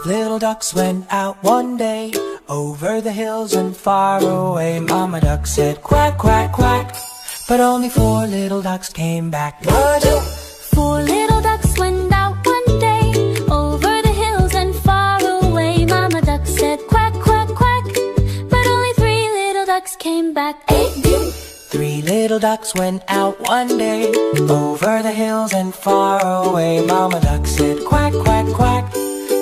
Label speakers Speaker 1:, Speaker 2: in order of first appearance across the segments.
Speaker 1: Five little ducks went out one day, over the hills and far away. Mama duck said quack, quack, quack, but only four little ducks came back. Waddle!
Speaker 2: Four little ducks went out one day, over the hills and far away. Mama duck said quack, quack, quack, but only three little ducks came back.
Speaker 1: Three little ducks went out one day, over the hills and far away. Mama duck said quack, quack, quack,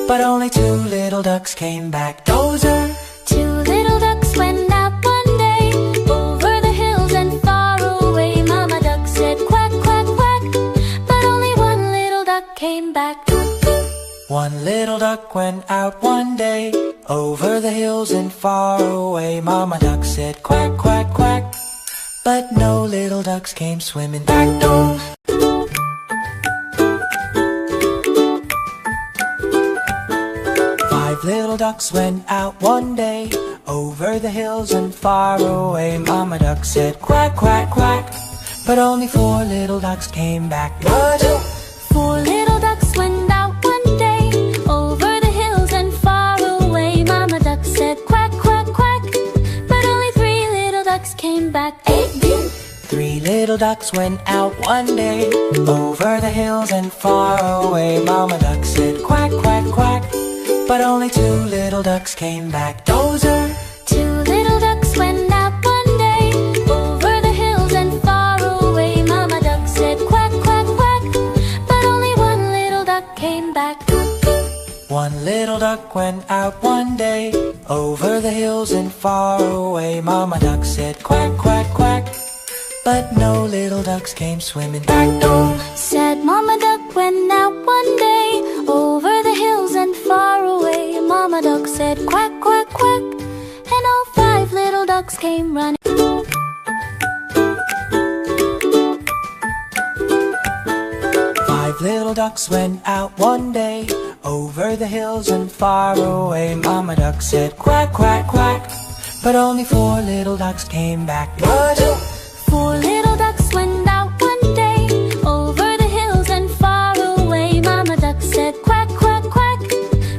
Speaker 1: but only two little ducks came back. Dozer!
Speaker 2: Two little ducks went out one day, over the hills and far away. Mama duck said quack, quack, quack, but only one little duck came back.
Speaker 1: One little duck went out one day, over the hills and far away. Mama duck said quack, quack, quack, but no little ducks came swimming back. Door! Five little ducks went out one day, over the hills and far away. Mama duck said quack, quack, quack, but only four little ducks came back. Waddle!
Speaker 2: Four little ducks went out one day, over the hills and far away. Mama duck said quack, quack, quack, but only three little ducks came back.
Speaker 1: Three little ducks went out one day, over the hills and far away. Mama duck said quack, quack, quack, but only two little ducks came back. Dozer!
Speaker 2: Two little ducks went out one day, over the hills and far away. Mama duck said quack, quack, quack, but only one little duck came back.
Speaker 1: One little duck went out one day, over the hills and far away. Mama duck said quack, quack, quack, but no little ducks came swimming back. Door!
Speaker 2: Said Mama duck went out one day, over the hills and far away. Mama duck said quack, quack, quack, and all five little ducks came running.
Speaker 1: Five little ducks went out one day, over the hills and far away. Mama duck said quack, quack, quack, but only four little ducks came back. Waddle!
Speaker 2: Four little ducks went out one day, over the hills and far away. Mama duck said quack, quack, quack,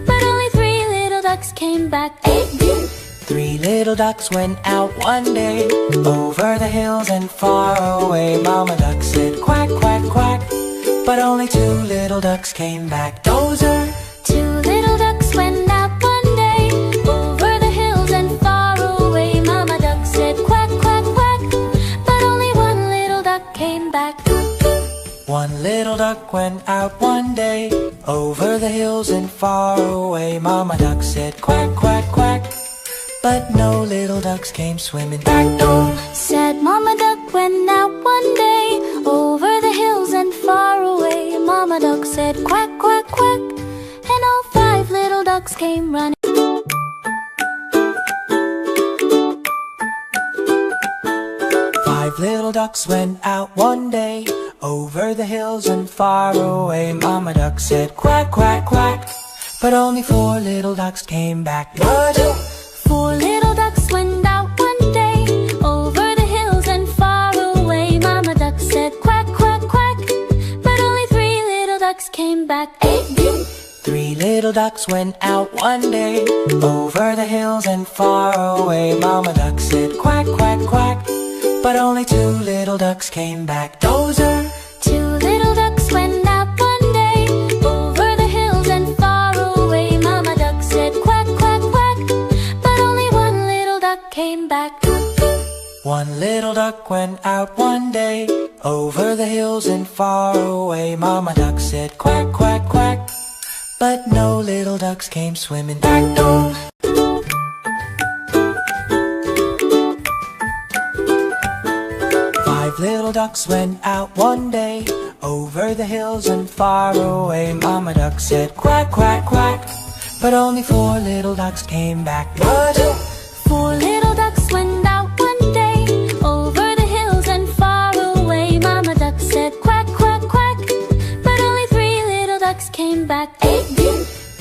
Speaker 2: but only three little ducks came back.
Speaker 1: Three little ducks went out one day, over the hills and far away. Mama duck said quack, quack, quack, but only two little ducks came back. Dozer!
Speaker 2: Two little ducks went out one day, over the hills and far away. Mama duck said quack, quack, quack, but only one little duck came back.
Speaker 1: One little duck went out one day, over the hills and far away. Mama duck said quack, quack, quack, but no little ducks came swimming back. Door!
Speaker 2: Said Mama duck went out one day, over the hills and far away. Mama duck said quack, quack, quack, and all five little ducks came running.
Speaker 1: Five little ducks went out one day, over the hills and far away. Mama duck said quack, quack, quack, but only four little ducks came back. Waddle!
Speaker 2: Four little ducks went out one day, over the hills and far away. Mama duck said quack, quack, quack, but only three little ducks came back.
Speaker 1: Three little ducks went out one day, over the hills and far away. Mama duck said quack, quack, quack, but only two little ducks came back. Dozer!
Speaker 2: Two little ducks went out one day, over the hills and far away. Mama duck said quack, quack, quack, but only one little duck came back.
Speaker 1: One little duck went out one day, over the hills and far away. Mama duck said quack, quack, quack, but no little ducks came swimming back. Door! Five little ducks went out one day, over the hills and far away. Mama duck said quack, quack, quack, but only four little ducks came back. Waddle!
Speaker 2: Four little ducks went out one day, over the hills and far away. Mama duck said quack, quack, quack, but only three little ducks came back.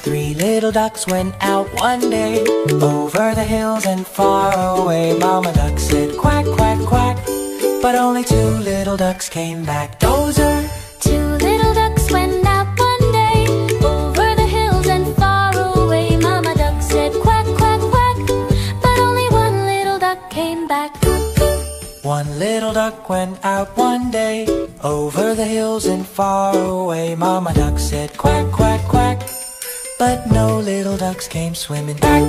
Speaker 1: Three little ducks went out one day, over the hills and far away. Mama duck said quack, quack, quack, but only two little ducks came back. Dozer!
Speaker 2: Two little ducks went out one day, over the hills and far away.
Speaker 1: little duck went out one day, over the hills and far away. Mama duck said quack, quack, quack, but no little ducks came swimming back.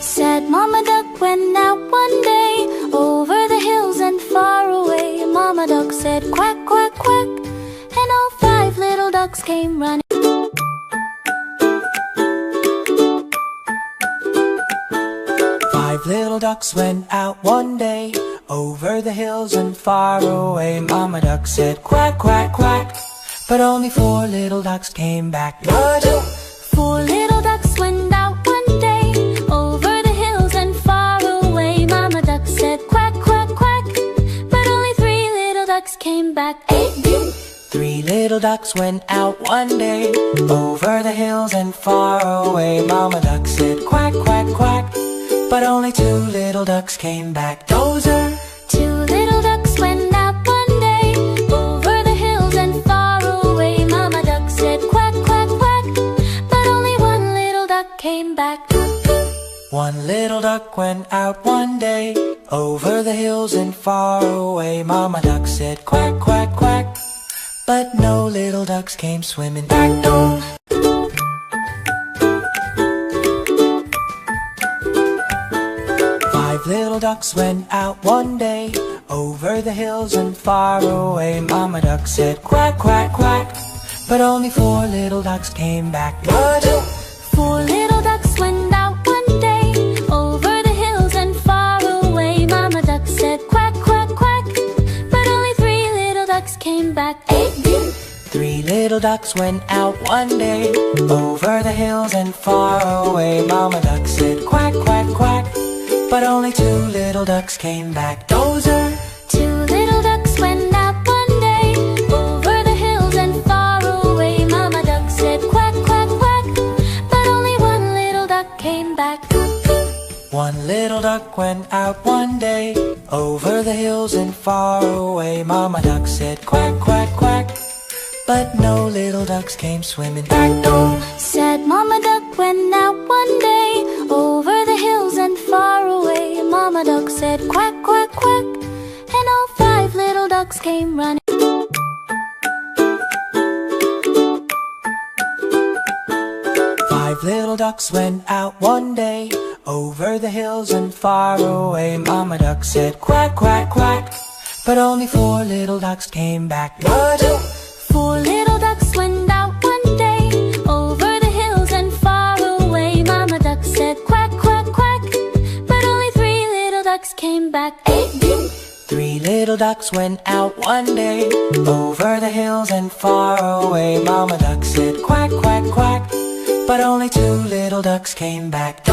Speaker 2: Said Mama Duck went out one day, over the hills and far away. Mama Duck said quack, quack, quack, and all 5 little ducks came running.
Speaker 1: Five little ducks went out one day, over the hills and far away. Mama duck said quack, quack, quack, but only 4 little ducks came back.
Speaker 2: 4 little ducks went out one day, over the hills and far away. Mama duck said quack, quack, quack, but only 3 little ducks came back.
Speaker 1: 3 little ducks went out one day, over the hills and far away. Mama duck said quack, quack, quack, but only 2 little ducks came back.
Speaker 2: 2 little ducks went out one day, over the hills and far away. Mama duck said quack, quack, quack, but only 1 little duck came back.
Speaker 1: 1 little duck went out one day, over the hills and far away. Mama duck said quack, quack, quack, but no little ducks came swimming back. 5 little ducks went out one day, over the hills and far away. Mama duck said quack, quack, quack, but only 4 little ducks came back.
Speaker 2: 4 little ducks went out one day, over the hills and far away. Mama duck said quack, quack, quack, but only 3 little ducks came back.
Speaker 1: 3 little ducks went out one day, over the hills and far away. Mama duck said quack, quack, quack, but only 2 little ducks came back.
Speaker 2: 2 little ducks went out one day, over the hills and far away. Mama duck said quack, quack, quack, but only 1 little duck came back.
Speaker 1: 1 little duck went out one day, over the hills and far away. Mama duck said quack, quack, quack, but no little ducks came swimming back.
Speaker 2: Said Mama Duck went out one day, over the hills and far away. Mama Duck said quack, quack, quack, and all 5 little ducks came running.
Speaker 1: 5 little ducks went out one day, over the hills and far away. Mama duck said quack, quack, quack, but only 4 little ducks came back.
Speaker 2: 4 little ducks went out one day, over the hills and far away. Mama duck said quack, quack, quack, but only 3 little ducks came back.
Speaker 1: 3 little ducks went out one day, over the hills and far away. Mama duck said quack, quack, quack, but only 2 little ducks came back.
Speaker 2: 2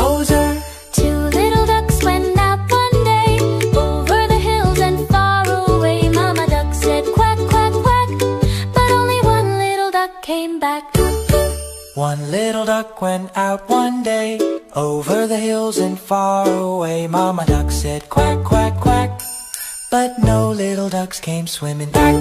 Speaker 2: little ducks went out one day, over the hills and far away. Mama duck said quack, quack, quack, but only 1 little duck came back.
Speaker 1: 1 little duck went out one day, over the hills and far away. Mama duck said quack, quack, quack, but no little ducks came swimming back.